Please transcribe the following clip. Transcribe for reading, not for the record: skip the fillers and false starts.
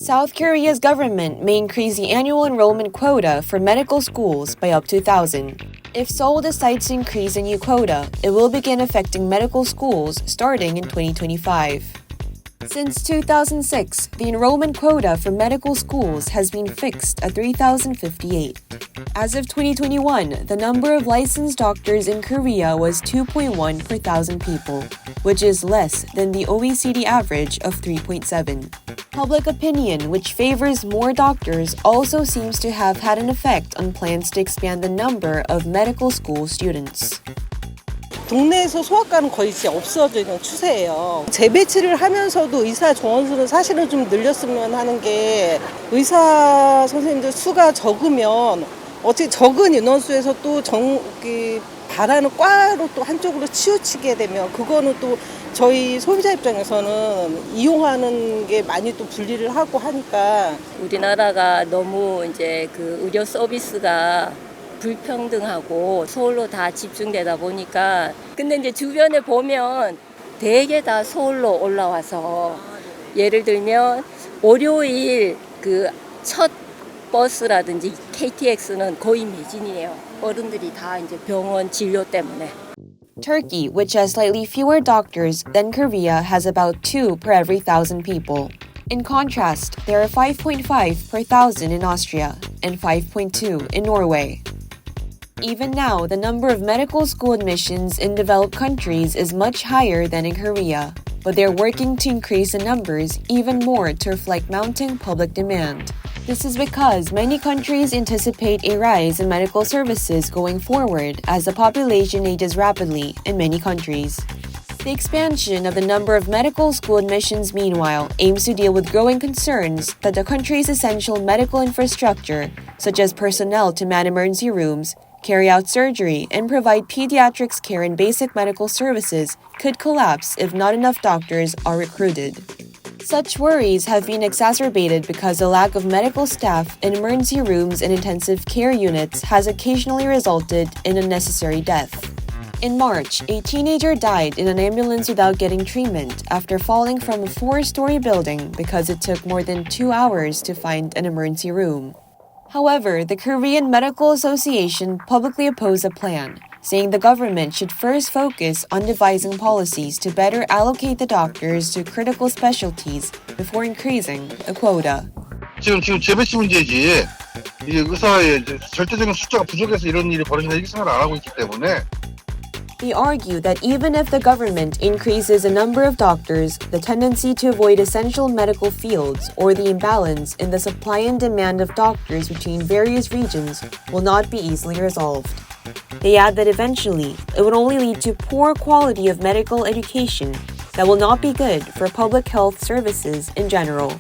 South Korea's government may increase the annual enrollment quota for medical schools by up to 1,000. If Seoul decides to increase the new quota, it will begin affecting medical schools starting in 2025. Since 2006, the enrollment quota for medical schools has been fixed at 3,058. As of 2021, the number of licensed doctors in Korea was 2.1 per 1,000 people, which is less than the OECD average of 3.7. Public opinion, which favors more doctors, also seems to have had an effect on plans to expand the number of medical school students. 동네에서 소아과는 거의 진짜 없어지는 추세예요. 재배치를 하면서도 의사 정원수는 사실은 좀 늘렸으면 하는 게 의사 선생님들 수가 적으면 어떻게 적은 인원수에서 또 바라는 과로 또 한쪽으로 치우치게 되면 그거는 또 저희 소비자 입장에서는 이용하는 게 많이 또 분리를 하고 하니까 우리나라가 너무 이제 그 의료 서비스가 불평등하고 서울로 다 집중되다 보니까 근데 이제 주변에 보면 대개 다 서울로 올라와서 예를 들면 월요일 그 첫 버스라든지 KTX는 거의 매진이에요. 어른들이 다 이제 병원 진료 때문에. Turkey, which has slightly fewer doctors than Korea, has about 2 per every 1,000 people. In contrast, there are 5.5 per 1,000 in Austria and 5.2 in Norway. Even now, the number of medical school admissions in developed countries is much higher than in Korea, but they're working to increase the numbers even more to reflect mounting public demand. This is because many countries anticipate a rise in medical services going forward as the population ages rapidly in many countries. The expansion of the number of medical school admissions, meanwhile, aims to deal with growing concerns that the country's essential medical infrastructure, such as personnel to man emergency rooms, carry out surgery, and provide pediatrics care and basic medical services, could collapse if not enough doctors are recruited. Such worries have been exacerbated because the lack of medical staff in emergency rooms and intensive care units has occasionally resulted in unnecessary death. In March, a teenager died in an ambulance without getting treatment after falling from a 4-story building because it took more than 2 hours to find an emergency room. However, the Korean Medical Association publicly opposed the plan, saying the government should first focus on devising policies to better allocate the doctors to critical specialties before increasing the quota. 지금 재배치 문제지. 이게 의사의 절대적인 숫자가 부족해서 이런 일이 벌어진다 이렇게 생각을 안 하고 있기 때문에. They argue that even if the government increases the number of doctors, the tendency to avoid essential medical fields or the imbalance in the supply and demand of doctors between various regions will not be easily resolved. They add that eventually, it would only lead to poor quality of medical education that will not be good for public health services in general.